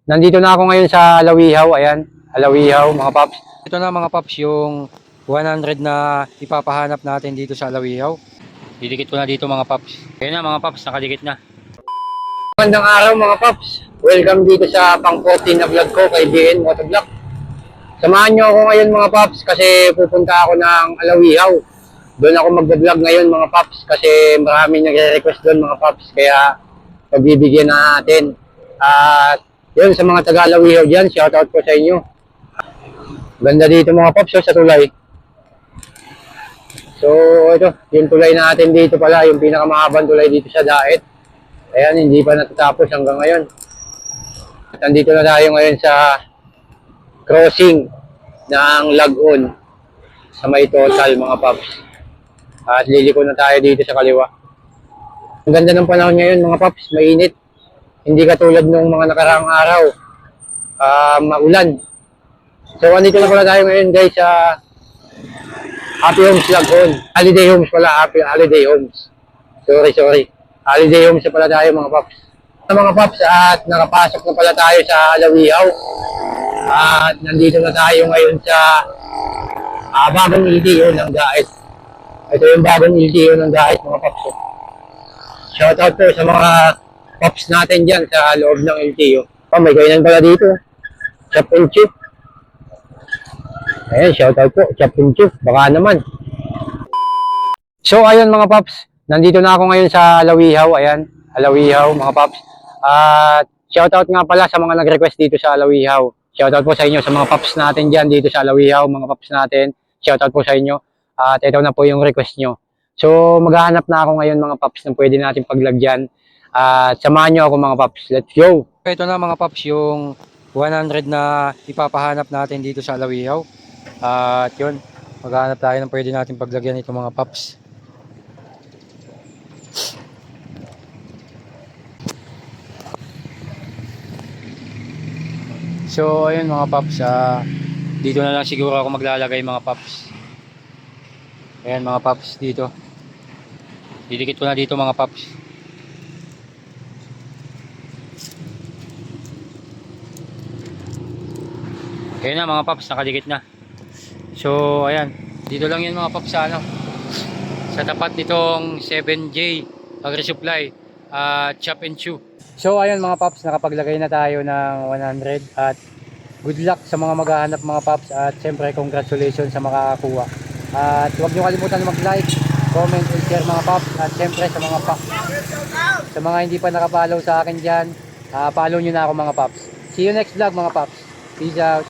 Nandito na ako ngayon sa Alawihaw. Ayan, Alawihaw mga paps. Ito na mga paps yung 100 na ipapahanap natin dito sa Alawihaw. Didikit ko na dito mga paps. Ayan na mga paps, nakadikit na. Magandang araw mga paps. Welcome dito sa pang 14 na vlog ko kay BN Motovlog. Samahan nyo ako ngayon mga paps kasi pupunta ako ng Alawihaw. Doon ako mag-vlog ngayon mga paps kasi maraming nagre-request doon mga paps. Kaya pagbibigyan natin. At yun sa mga taga-Alawihaw dyan, shoutout po sa inyo. Ganda dito mga paps sa tulay. So ito, yung tulay natin dito pala, yung pinakamahabang tulay dito sa Daet. Ayan, hindi pa natatapos hanggang ngayon. At nandito na tayo ngayon sa crossing ng Lagun sa may total mga paps. At liliko na tayo dito sa kaliwa. Ang ganda ng panahon ngayon mga paps, mainit. Hindi katulad nung mga nakaraang araw, maulan. So andito na pala tayo ngayon guys sa Happy Homes Lagun. Holiday Homes pala, Holiday Homes. Sorry. Holiday Homes na pala tayo mga paps. Mga paps, at nakapasok na pala tayo sa Alawihaw. At nandito na tayo ngayon sa bagong LTO ng Daet. Ito yung bagong LTO ng Daet mga paps. Shoutout po sa mga paps natin dyan sa loob ng LTO. May kainan pala dito. Chop and Chip. Ayan, shoutout po. Chop and Chip. Baka naman. So, ayun mga paps. Nandito na ako ngayon sa Alawihaw. Ayan, Alawihaw mga paps. At shoutout nga pala sa mga nag-request dito sa Alawihaw. Shoutout po sa inyo sa mga paps natin dyan dito sa Alawihaw. Mga paps natin. Shoutout po sa inyo. At ito na po yung request nyo. So, maghahanap na ako ngayon mga paps na pwede natin paglagyan. At samahan nyo ako mga paps. Let's go! Ito na mga paps yung 100 na ipapahanap natin dito sa Alawihaw. At yun, maghahanap tayo ng pwede natin paglagyan ito mga paps. So ayun mga paps, dito na lang siguro ako maglalagay mga paps. Ayan mga paps dito. Didikit ko na dito mga paps. Ayan na mga paps, nakadikit na. So ayan, dito lang yun mga paps sa tapat nitong 7J Agri-Supply Chop and Chew. So ayun mga paps, nakapaglagay na tayo ng 100 at good luck sa mga maghahanap mga paps at siyempre congratulations sa makakakuha. At huwag nyo kalimutan mag-like, comment and share mga paps at siyempre sa mga hindi pa nakapollow sa akin dyan, follow nyo na ako mga paps. See you next vlog mga paps. Peace out.